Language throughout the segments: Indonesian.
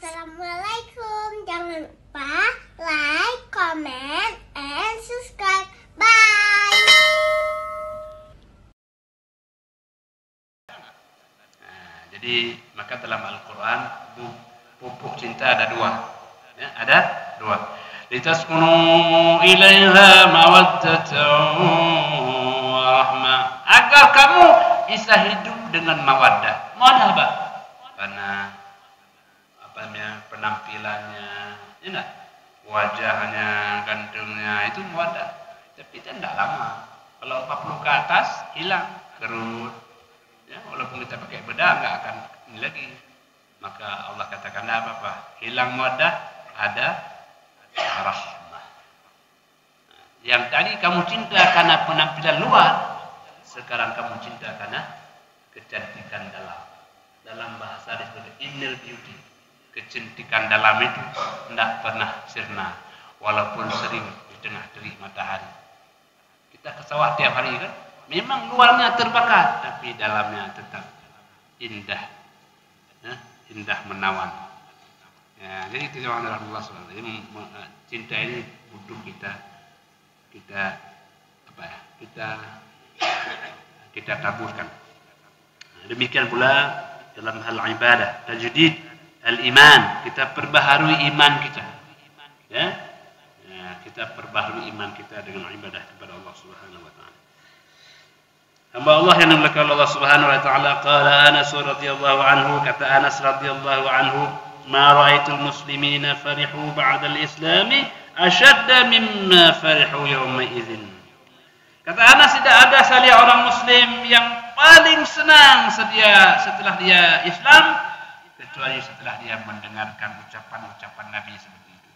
Assalamualaikum. Jangan lupa like, comment, and subscribe. Bye. Jadi maka dalam Al-Quran pupuk cinta ada dua. Ya, ada dua. Litaskunu ilaiha mawaddatan wa rahmah. Agar kamu bisa hidup dengan mawaddah. Mawaddah apa? Karena penampilannya, ya, wajahnya, gantungnya itu mawaddah. Tapi tidak lama. Kalau 40 ke atas hilang, kerut. Ya, walaupun kita pakai bedah nggak akan ini lagi. Maka Allah katakan apa? Hilang mawaddah, ada rahmah. Yang tadi kamu cinta karena penampilan luar, sekarang kamu cinta karena kecantikan dalam. Dalam bahasa disebut inner beauty. Kecantikan dalam itu tidak pernah sirna, walaupun sering di tengah terik matahari. Kita ke sawah tiap hari kan, memang luarnya terbakar, tapi dalamnya tetap indah, ya, indah menawan. Ya, jadi itu yang Allah SWT. Jadi cinta ini butuh kita taburkan. Demikian pula dalam hal ibadah, tajdid al-iman, kita perbaharui iman kita. Ya, kita perbaharui iman kita dengan ibadah kepada Allah Subhanahu wa taala. Hamba Allah yang dimuliakan Allah Subhanahu wa taala, qala Anas radhiyallahu anhu, kata Anas radhiyallahu anhu, ma ra'aitul muslimina farihu ba'da al-islam ashadda mimma farihu yawma idzin. Kata Anas, tidak ada sekali orang muslim yang paling senang setelah dia Islam, kecuali setelah dia mendengarkan ucapan-ucapan Nabi seperti itu.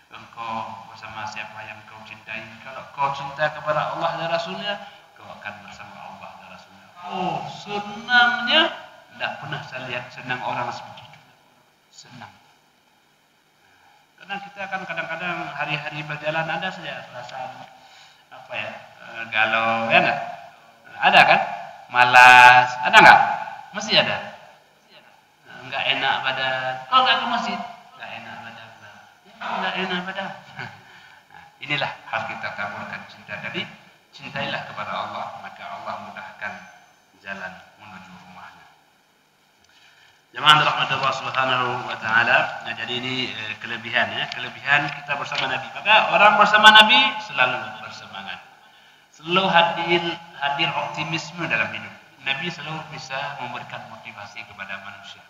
Engkau bersama siapa yang kau cintai. Kalau kau cinta kepada Allah dan Rasulnya, kau akan bersama Allah dan Rasulnya. Oh, senangnya. Tidak pernah saya lihat senang orang seperti itu. Senang. Karena kita kan kadang-kadang hari-hari berjalan ada saja perasaan galau, ya enggak? Ada kan? Malas, ada enggak? Mesti ada. Enggak enak badan. Kau enggak ke masjid? Enggak enak badan. Enggak enak badan. Nah, inilah harus kita taburkan cinta tadi. Cintailah kepada Allah, maka Allah mudahkan jalan menuju rumahnya. Jemaah rahmat Allah Subhanahu wa taala. Nah, jadi ini kelebihan ya, kelebihan kita bersama Nabi. Maka orang bersama Nabi selalu bersemangat. Selalu hadir optimisme dalam hidup. Nabi selalu bisa memberikan motivasi kepada manusia.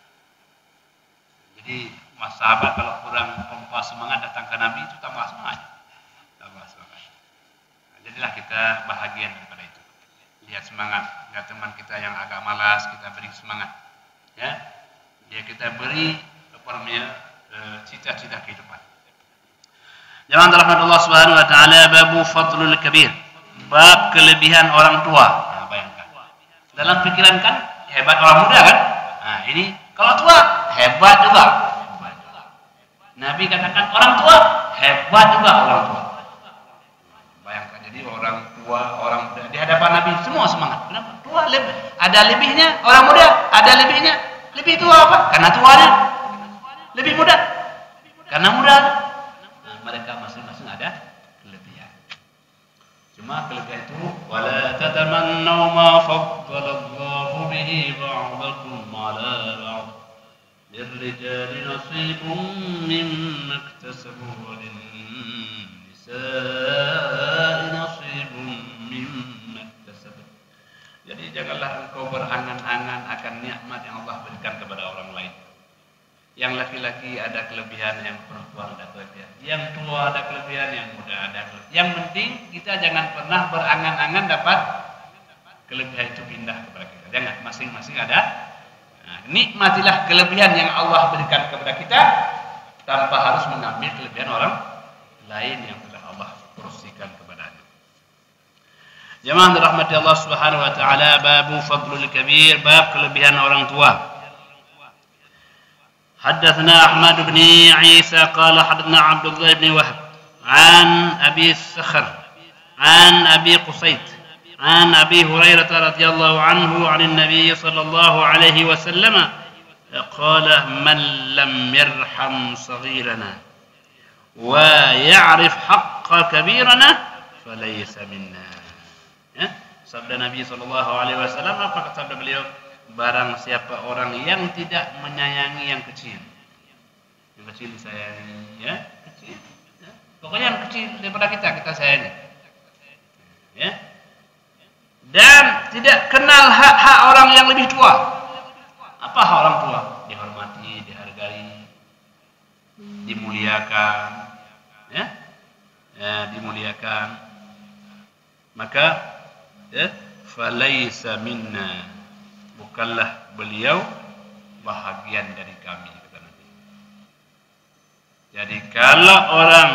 Jadi sahabat kalau kurang pompa semangat datang ke Nabi itu tambah semangat. Nah, jadilah kita bahagian daripada itu. Lihat semangat. Lihat teman kita yang agak malas, kita beri semangat. Ya, kita beri cita-cita kehidupan. Jangan rahmat Allah Subhanahu wa taala, babu fadlul kabir. Bab kelebihan orang tua. Nah, bayangkan. Dalam pikiran kan hebat orang muda kan? Nah, ini kalau tua hebat juga. Nabi katakan orang tua hebat juga orang tua. Bayangkan, jadi orang tua, orang muda di hadapan Nabi semua semangat. Kenapa? Tua ada lebihnya, orang muda ada lebihnya. Lebih tua apa? Karena tuanya. Lebih muda karena muda. Nah, mereka masing-masing ada kelebihan. Cuma kelebihan itu wala tatamannu ma faddalallahu bihi ba'dakum 'ala ba'd. للرجال نصيب مما اكتسبوا وللنساء نصيب مما اكتسبوا. Jadi janganlah engkau berangan-angan akan nikmat yang Allah berikan kepada orang lain. Yang laki-laki ada kelebihan, yang perempuan ada kelebihan, yang tua ada kelebihan, yang muda ada kelebihan. Yang penting kita jangan pernah berangan-angan dapat kelebihan itu pindah kepada kita. Jangan, masing-masing ada. Nah, nikmatilah kelebihan yang Allah berikan kepada kita tanpa harus mengambil kelebihan orang lain yang telah Allah porsikan kepadanya. Jemaah dirahmati Allah Subhanahu wa taala, babu fadlul kabir, bab kelebihan orang tua. Haddatsana Ahmad bin Isa qala hadatsana Abdullah bin Wahb an Abi Sakhr an Abi Qusayd عن أبي هريرة رضي الله عنه عن النبي صلى الله عليه وسلم qala man lam yarham saghirana wa ya'rif haqqa kabirana falaysa minna. Ya, sabda Nabi sallallahu alaihi wasallam, apa kata beliau? Barang siapa orang yang tidak menyayangi yang kecil. Yang kecil disayangi, ya, kecil. Ya. Pokoknya yang kecil daripada kita sayangi. Ya. Dan tidak kenal hak-hak orang yang lebih tua. Apa hak orang tua? Dihormati, dihargai, dimuliakan, ya, dimuliakan. Maka, ya, falaisa minna, bukanlah beliau bahagian dari kami, kata Nabi. Jadi kalau orang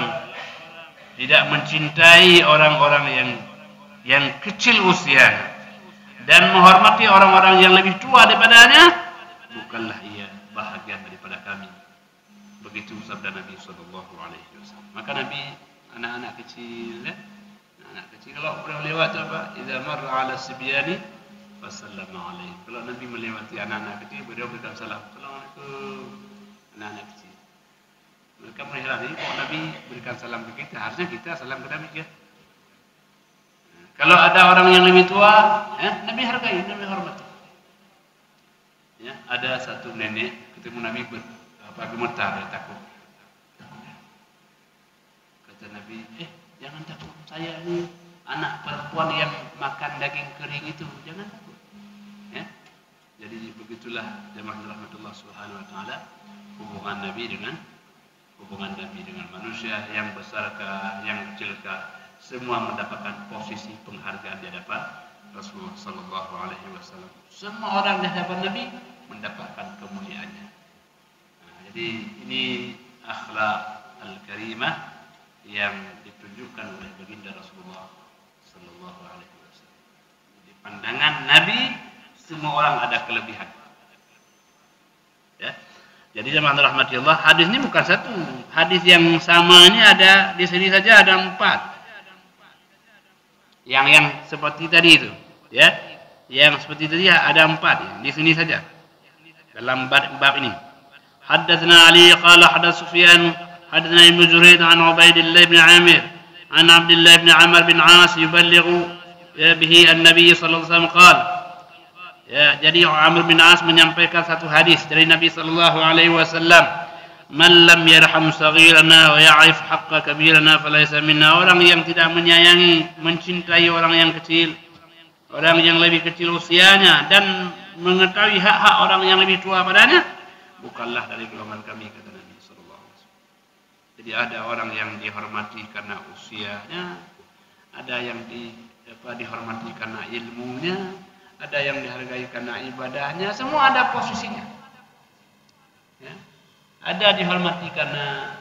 tidak mencintai orang-orang yang kecil usianya dan menghormati orang-orang yang lebih tua daripadanya, bukanlah ia bahagian daripada kami. Begitu sabda Nabi sallallahu alaihi wasallam. Maka Nabi anak-anak kecil, ya, anak kecil kalau pernah lewat apa? Idza marra 'ala sibyani fasallama alaihi. Kalau Nabi melewati anak-anak kecil, beliau berikan salam. Assalamualaikum. Anak-anak kecil. Mereka mengheran, ini kok Nabi berikan salam ke kita? Harusnya kita salam ke Nabi, ya. Kalau ada orang yang lebih tua, ya, Nabi hargai, Nabi hormati. Ya, ada satu nenek ketemu Nabi gemetar, dia takut. Kata Nabi, jangan takut, saya ini anak perempuan yang makan daging kering itu, jangan takut. Ya, jadi begitulah jemaah rahmatullah subhanahu wa taala hubungan Nabi dengan manusia, yang besarkah, yang kecilkah, semua mendapatkan posisi penghargaan di hadapan Rasulullah sallallahu alaihi wasallam. Semua orang di hadapan Nabi mendapatkan kemuliaannya. Nah, jadi ini akhlak al-karimah yang ditunjukkan oleh baginda Rasulullah sallallahu alaihi wasallam. Di pandangan Nabi semua orang ada kelebihan. Ya. Jadi jemaah rahmatillah, hadis ini bukan satu. Hadis yang sama ini ada di sini saja ada 4. Yang seperti tadi itu, ya. Yang seperti tadi ada 4 ya. Di sini saja. Dalam bab ini. Haddatsana Ali qala hadatsana Sufyan, hadatsana Ibnu Jurayd an Ubaidillah bin Amir, an Abdullah bin Amr bin As yuballighu bihi an-nabiy sallallahu alaihi wasallam qala. Ya, jadi Amr bin As menyampaikan satu hadis dari Nabi sallallahu alaihi wasallam. Man lam yarham saghirana wa ya'rif haqqa kabirana falaysa minna. Orang yang tidak menyayangi, mencintai orang yang kecil, orang yang lebih kecil usianya, dan mengetahui hak-hak orang yang lebih tua padanya, bukanlah dari golongan kami, kata Nabi sallallahu alaihi wasallam. Jadi ada orang yang dihormati karena usianya, ada yang dihormati karena ilmunya, ada yang dihargai karena ibadahnya, semua ada posisinya. Ya. Ada dihormati karena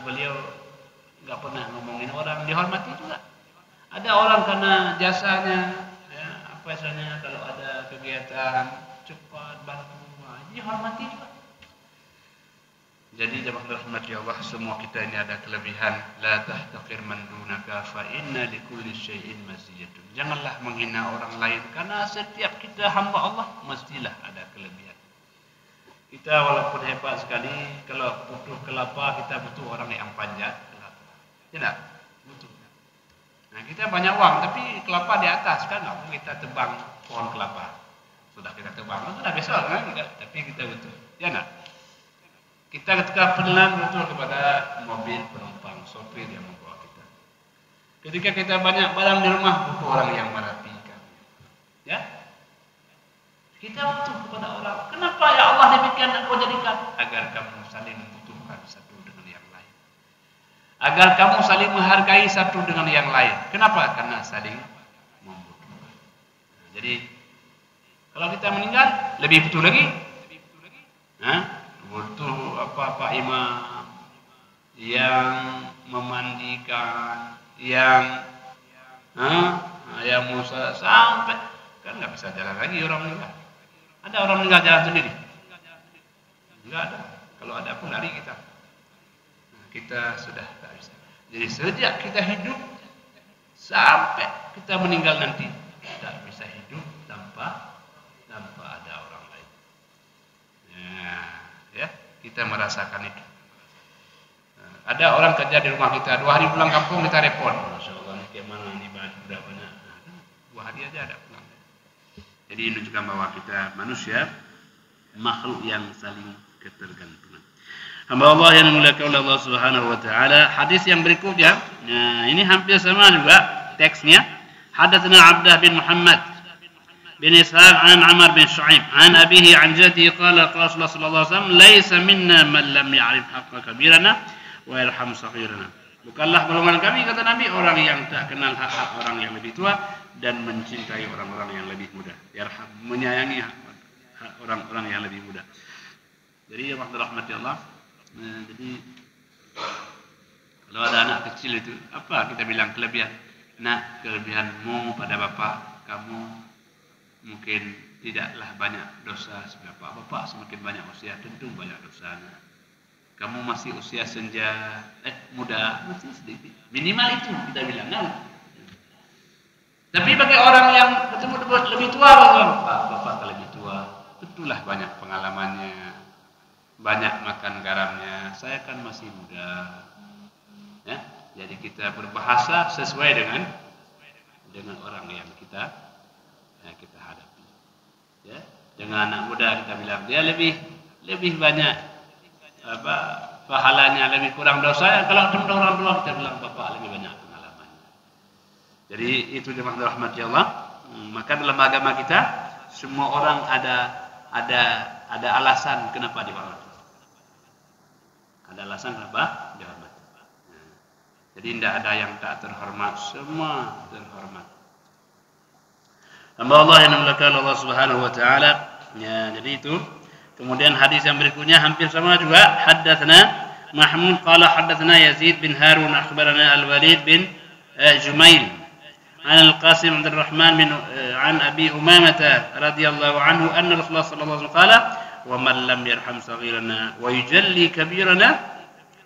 beliau nggak pernah ngomongin orang, dihormati juga. Ada orang karena jasanya, ya, apa misalnya kalau ada kegiatan cepat bantu, dihormati juga. Jadi jemaah rahmati Allah, semua kita ini ada kelebihan. La tahtaqir man dunaka fa inna likulli syai'in maziyatun. Janganlah menghina orang lain, karena setiap kita hamba Allah mestilah ada kelebihan. Kita walaupun hebat sekali, kalau butuh kelapa, kita butuh orang yang panjat kelapa. Tidak? Butuh. Nah, kita banyak uang, tapi kelapa di atas, kan nggak perlu kita tebang pohon kelapa. Sudah kita tebang, sudah besok kan? Tapi kita butuh. Ya nak? Kita ketika penelan butuh kepada mobil penumpang, sopir yang membawa kita. Ketika kita banyak barang di rumah, butuh orang yang merapikan. Ya? Kita butuh kepada orang. Kenapa ya Allah demikian Engkau jadikan? Agar kamu saling membutuhkan satu dengan yang lain. Agar kamu saling menghargai satu dengan yang lain. Kenapa? Karena saling membutuhkan. Nah, jadi kalau kita meninggal, lebih butuh lagi. Butuh apa-apa imam yang memandikan, yang Musa sampai kan nggak bisa jalan lagi orang meninggal. Ada orang meninggal jalan sendiri? Enggak ada. Kalau ada pun lari kita. Nah, kita sudah tak bisa. Jadi sejak kita hidup sampai kita meninggal nanti, tidak bisa hidup tanpa ada orang lain. kita merasakan itu. Ada orang kerja di rumah kita, 2 hari pulang kampung kita repot. Masya Allah, ini kayak mana ini budak banyak. 2 hari aja ada pulang. Jadi ini menunjukkan bahwa kita manusia makhluk yang saling ketergantungan. Hamba Allah yang dimuliakan oleh Allah Subhanahu wa taala. Hadis yang berikutnya, ini hampir sama juga teksnya. Hadatsana Abdah bin Muhammad bin Ishaq an Amr bin Shu'aib an abihi an jaddihi qala Rasulullah sallallahu alaihi wasallam laisa minna man lam ya'rif haqqa kabirana wa yarham saghirana. Bukanlah golongan kami, kata Nabi, orang yang tak kenal hak-hak orang yang lebih tua dan mencintai orang-orang yang lebih muda. Yarham, menyayangi hak orang-orang yang lebih muda. Jadi ya rahmati Allah. Jadi kalau ada anak kecil itu apa kita bilang kelebihan? Nak, kelebihanmu pada bapak, kamu mungkin tidaklah banyak dosa seberapa. Bapak semakin banyak usia tentu banyak dosanya. Kamu masih usia senja, muda, masih sedikit. Minimal itu kita bilang kan. Tapi bagi orang yang betul-betul lebih tua, bapak lebih tua, tentulah banyak pengalamannya. Banyak makan garamnya. Saya kan masih muda, ya. Jadi kita berbahasa sesuai dengan orang yang kita hadapi. Ya. Dengan anak muda kita bilang dia lebih banyak pahalanya, lebih kurang dosa. Kalau dengan orang tua kita bilang bapak lebih banyak pengalamannya. Jadi itu jemaah rahmati Allah. Maka dalam agama kita semua orang ada alasan kenapa dihormati. Ada alasan kenapa dihormati. Jadi tidak ada yang tak terhormat, semua terhormat. Hamba Allah yang dimuliakan Allah Subhanahu wa taala. Ya, jadi itu. Kemudian hadis yang berikutnya hampir sama juga. Haddatsana Mahmud qala haddatsana Yazid bin Harun akhbarana Al-Walid bin Jumail an Al-Qasim Abdul Rahman bin an Abi Umamah radhiyallahu anhu anna Rasulullah sallallahu alaihi wasallam qala wa man lam yarham saghirana wa yujalli kabirana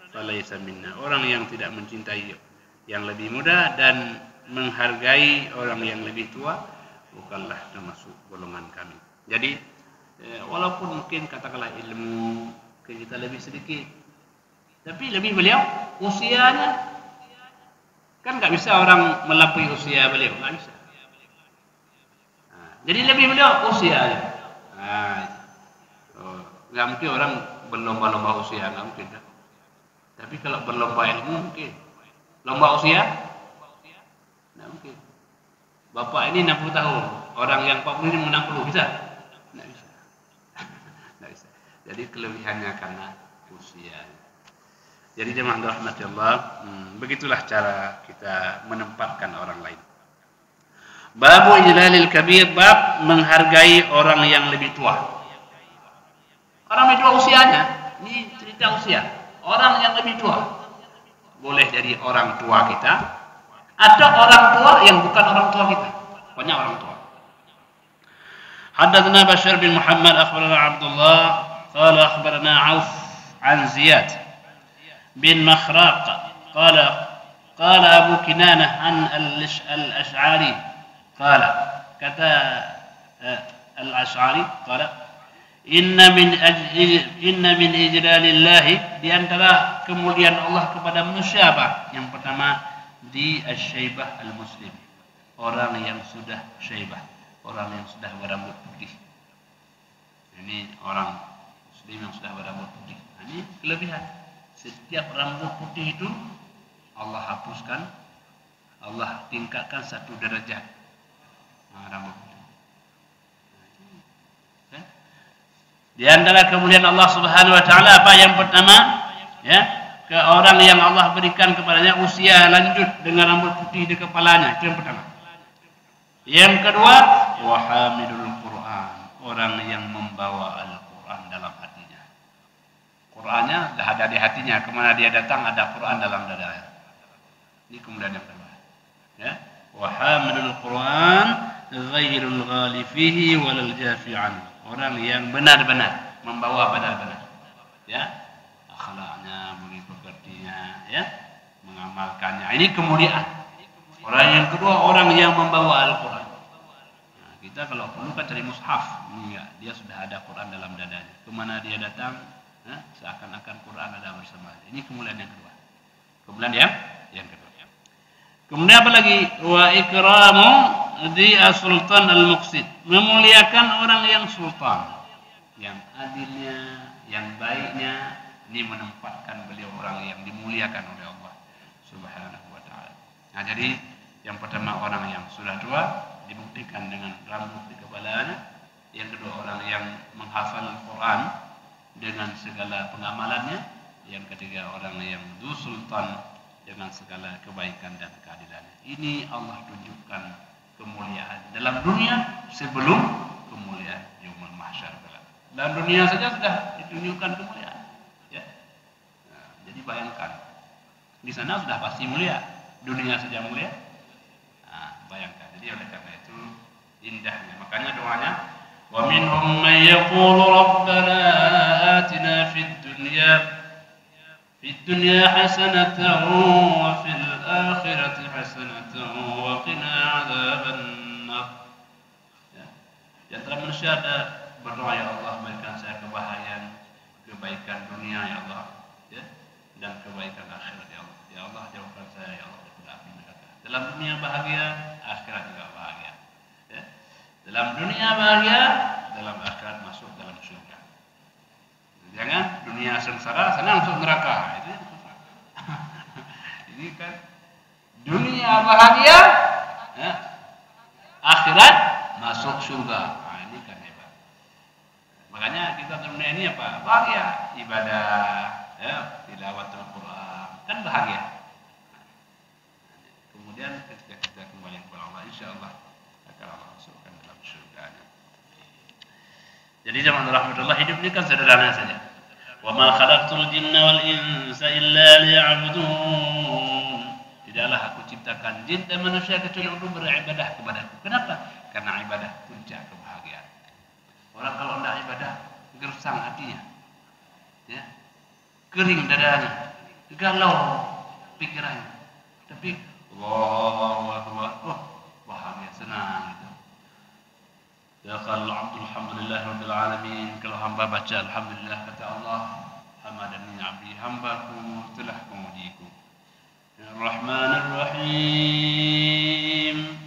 falaysa minna. Orang yang tidak mencintai yang lebih muda dan menghargai orang yang lebih tua bukanlah termasuk golongan kami. Jadi walaupun mungkin katakanlah ilmu kita lebih sedikit, tapi lebih beliau usianya kan nggak bisa orang melampaui usia beliau, nggak bisa. Jadi lebih beliau usianya. Nggak mungkin orang berlomba-lomba usia, nggak mungkin kan? Tapi kalau berlomba ilmu mungkin. Lomba usia? Nggak mungkin. Bapak ini 60 tahun, orang yang 40 ini 60 bisa? Nggak bisa. Nggak bisa. Jadi kelebihannya karena usia. Jadi jemaah rahmati Allah, begitulah cara kita menempatkan orang lain. Babu ijlalil kabir, bab menghargai orang yang lebih tua. Orang lebih tua usianya, ini cerita usia. Orang yang lebih tua, boleh jadi orang tua kita, atau orang tua yang bukan orang tua kita. Pokoknya orang tua. Haddatsana Bashar bin Muhammad akhbarana Abdullah qala akhbarana Auf an Ziyad bin Makhraq qala Abu Kinanah an al-Ash'ari qala kata al-Ash'ari qala Inna min ijlalillahi, di antara kemuliaan Allah kepada manusia apa? Yang pertama di asy-syaibah al-muslim, orang yang sudah syaibah, orang yang sudah berambut putih. Ini orang muslim yang sudah berambut putih. Ini kelebihan. Setiap rambut putih itu Allah hapuskan, Allah tingkatkan 1 derajat. Rambut putih. Di antara kemuliaan Allah Subhanahu wa taala apa? Yang pertama, ya, ke orang yang Allah berikan kepadanya usia lanjut dengan rambut putih di kepalanya, itu yang pertama. Yang kedua, wa hamilul Quran, orang yang membawa Al-Quran dalam hatinya. Qurannya dah ada di hatinya, kemana dia datang ada Quran dalam dadanya. Ini kemuliaan yang kedua. Ya, wa hamilul Quran ghairul ghali fihi walal jafi anhu. Orang yang benar-benar membawa benar-benar, ya, akhlaknya, mengertinya, ya, mengamalkannya. Ini kemuliaan. Orang yang kedua, orang yang membawa Al-Quran. Nah, kita kalau perlu kan cari mushaf, enggak, dia sudah ada Quran dalam dadanya. Kemana dia datang, seakan-akan Quran ada bersama. Ini kemuliaan yang kedua. Kemuliaan yang kedua. Kemudian apa lagi? Wa ikramu di sultan al-muqsid. Memuliakan orang yang sultan, yang adilnya, yang baiknya. Ini menempatkan beliau orang yang dimuliakan oleh Allah Subhanahu wa taala. Nah, jadi yang pertama orang yang sudah tua dibuktikan dengan rambut di kepalanya. Yang kedua orang yang menghafal Al-Quran dengan segala pengamalannya. Yang ketiga orang yang du sultan dengan segala kebaikan dan keadilannya. Ini Allah tunjukkan kemuliaan dalam dunia sebelum kemuliaan yaumul mahsyar. Dalam dunia saja sudah ditunjukkan kemuliaan. Ya. Nah, jadi bayangkan di sana sudah pasti mulia, dunia saja mulia. Nah, bayangkan. Jadi oleh karena itu indahnya. Makanya doanya wa minhum man yaqulu rabbana atina fid dunya hasanatan wa fil akhirati hasanatan wa qina adzabannar. Ya. Di antara manusia ada berdoa, ya Allah berikan saya kebahagiaan, kebaikan dunia ya Allah, ya, dan kebaikan akhirat ya Allah. Ya Allah jauhkan saya ya Allah dari api neraka. Dalam dunia bahagia, akhirat juga bahagia. Ya. Dalam dunia bahagia, dalam akhirat masuk dalam surga. Jangan dunia sengsara, sana masuk neraka. Itu susah. Ini kan dunia bahagia, ya, akhirat masuk surga. Nah, ini kan hebat. Makanya kita dunia ini apa? Bahagia, ibadah, ya, tilawatul Quran, kan bahagia. Kemudian ketika kita kembali kepada Allah, insyaallah akan Allah masukkan dalam surga. Jadi jemaah rahmatullah, hidup ini kan sederhana saja. Wa ma khalaqtul jinna wal insa illa liya'budun. Tidaklah aku ciptakan jin dan manusia kecuali untuk beribadah kepadaku. Kenapa? Karena ibadah puncak kebahagiaan. Orang kalau tidak ibadah, gersang hatinya, ya, kering dadanya, galau pikirannya. Tapi Allahu Akbar, bahagia, senang gitu. Ya kalau alhamdulillah rabbil alamin, kalau hamba baca alhamdulillah kata Allah, hamadani abdi, hambaku telah memujiku. Ar-Rahmanir Rahim.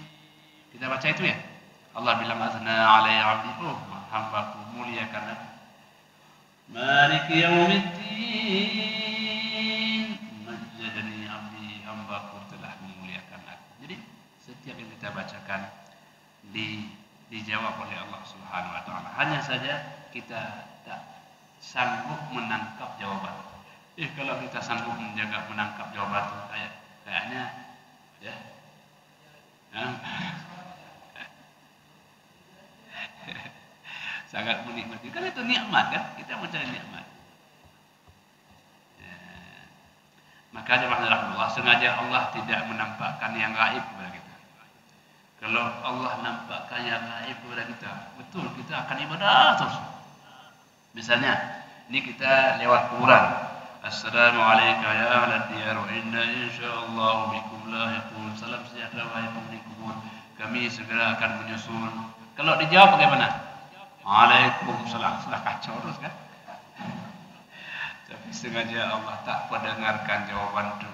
Kita baca itu ya. Allah bilang azna alai abdi, hambaku muliakan aku. Maliki yaumiddin, majjadani abdi, hambaku telah memuliakan aku. Jadi setiap yang kita bacakan dijawab oleh Allah Subhanahu wa taala. Hanya saja kita tak sanggup menangkap jawaban. Kalau kita sanggup menangkap jawaban itu kayaknya ya. Sangat menikmati. Kan itu nikmat kan? Kita mencari nikmat. Ya. Maka jemaah Allah, sengaja Allah tidak menampakkan yang gaib kepada kita. Kalau Allah nampakkan yang gaib kepada kita, betul kita akan ibadah terus. Misalnya, ini kita lewat kuburan. Assalamualaikum ya ahlad diyar wa inna insyaallah bikum lahiqun. Salam sejahtera wahai penghuni kubur. Kami segera akan menyusul. Kalau dijawab bagaimana? Waalaikumsalam. Sudah kacau terus kan? Tapi sengaja Allah tak mendengarkan jawaban itu.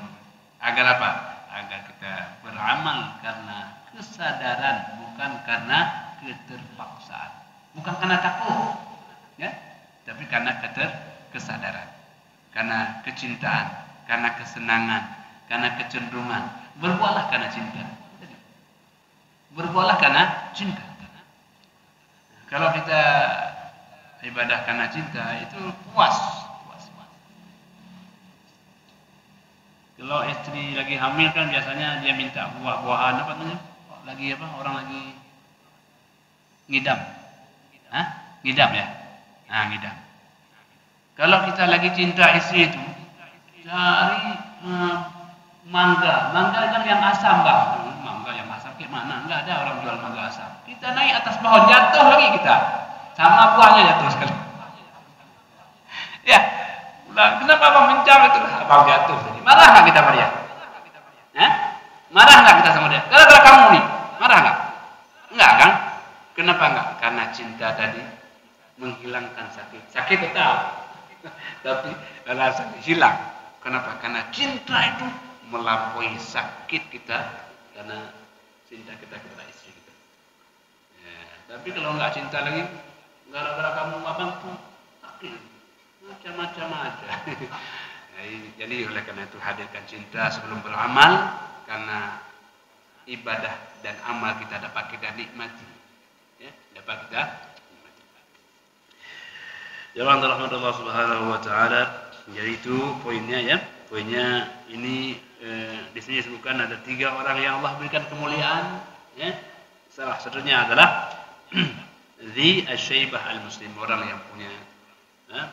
Agar apa? Agar kita beramal karena kesadaran, bukan karena keterpaksaan. Bukan karena takut, ya, tapi karena kesadaran, karena kecintaan, karena kesenangan, karena kecenderungan. Berbuatlah karena cinta. Berbuatlah karena cinta. Kalau kita ibadah karena cinta itu puas. Kalau istri lagi hamil kan biasanya dia minta buah-buahan apa namanya? Lagi apa? Orang lagi ngidam. Ngidam ya? Ngidam. Kalau kita lagi cinta istri itu cari mangga. Mangga kan yang asam, Bang. Mangga yang asam kayak mana? Enggak ada orang jual mangga asam. Kita naik atas pohon, jatuh lagi kita. Sama buahnya jatuh sekali. Ya. Kenapa abang mencari itu? Abang jatuh tadi. Marah nggak kita sama dia? Marah nggak kita sama dia? Gara-gara kamu nih, marah nggak? Enggak kan? Kenapa enggak? Karena cinta tadi menghilangkan sakit. Sakit tetap, Tapi alasan hilang. Kenapa? Karena cinta itu melampaui sakit kita karena cinta kita kepada istri kita. Ya, tapi kalau nggak cinta lagi, gara-gara kamu nggak bantu, sakit, macam-macam aja. Jadi oleh karena itu hadirkan cinta sebelum beramal, karena ibadah dan amal kita dapat kita nikmati, ya, dapat kita nikmati. Jemaah rahmatullah subhanahu wa taala, yaitu poinnya ya, poinnya ini di sini disebutkan ada 3 orang yang Allah berikan kemuliaan, ya. Salah satunya adalah Dzi asy-syaibah al-muslim, orang yang punya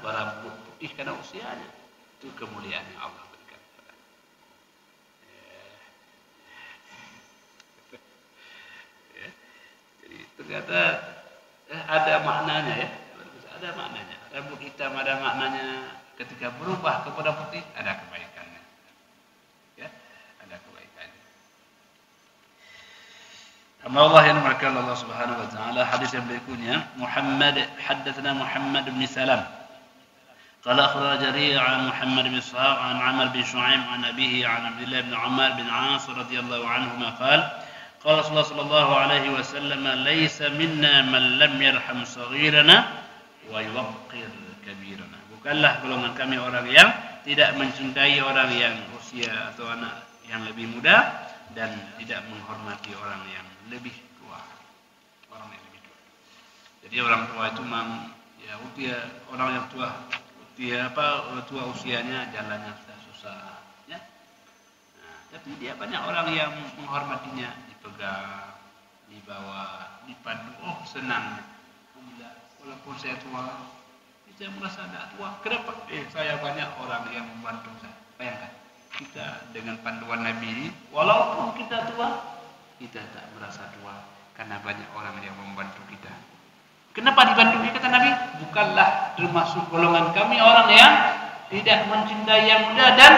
bara putih karena usianya. Itu kemuliaan yang Allah berikan kepada. Ya. Jadi ternyata ada maknanya ya. Ada maknanya. Rambut hitam ada maknanya, ketika berubah kepada putih ada kebaikannya. Ya, ada kebaikannya. Amma Allah yang dimuliakan Allah Subhanahu wa taala, hadis yang berikutnya, haddatsana Muhammad bin Salam. قال أخبرنا جرير عن محمد بن إسحاق عن عمرو بن شعيب عن أبيه عن عبد الله بن عمر بن عاص رضي الله عنهما قال قال رسول الله صلى الله عليه وسلم ليس منا من لم يرحم صغيرنا ويوقر كبيرنا. Bukanlah golongan kami orang yang tidak mencintai orang yang usia atau anak yang lebih muda dan tidak menghormati orang yang lebih tua. Orang yang lebih tua. Jadi orang tua itu ya usia orang yang tua. Dia tua usianya jalannya sudah susah, ya. Nah, tapi dia banyak orang yang menghormatinya, dipegang, dibawa, dipandu. Oh senang. Alhamdulillah. Walaupun saya tua, saya merasa tidak tua. Kenapa? Saya banyak orang yang membantu saya. Bayangkan kita dengan panduan Nabi, walaupun kita tua, kita tak merasa tua karena banyak orang yang membantu kita. Kenapa dibantu? Kata Nabi, bukanlah termasuk golongan kami orang yang tidak mencintai yang muda dan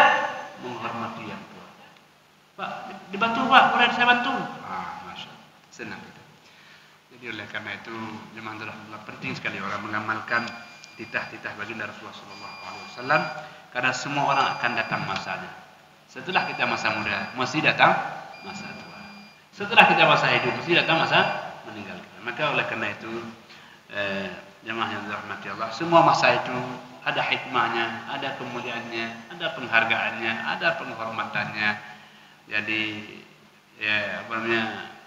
menghormati yang tua. Pak, dibantu Pak, boleh saya bantu? Masya Allah, senang kita. Jadi oleh karena itu, jemaah Allah, penting sekali orang mengamalkan titah-titah baginda Rasulullah SAW, karena semua orang akan datang masanya. Setelah kita masa muda, mesti datang masa tua. Setelah kita masa hidup, mesti datang masa meninggal kita. Maka oleh karena itu, jemaah yang dirahmati Allah, semua masa itu ada hikmahnya, ada kemuliaannya, ada penghargaannya, ada penghormatannya. Jadi ya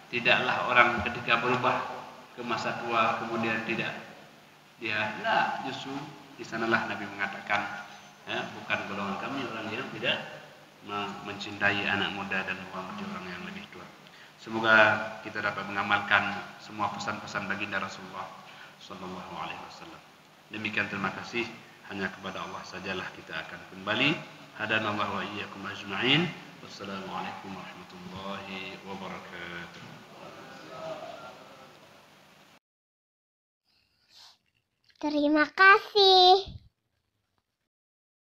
tidaklah orang ketika berubah ke masa tua kemudian tidak justru di sanalah Nabi mengatakan, bukan golongan kami orang yang tidak mencintai anak muda dan menghormati orang yang lebih tua. Semoga kita dapat mengamalkan semua pesan-pesan baginda Rasulullah Sallallahu Alaihi Wasallam. Demikian, terima kasih. Hanya kepada Allah sajalah kita akan kembali. Hadanallahu wa iyyakum ajma'in. Wassalamualaikum warahmatullahi wabarakatuh. Terima kasih.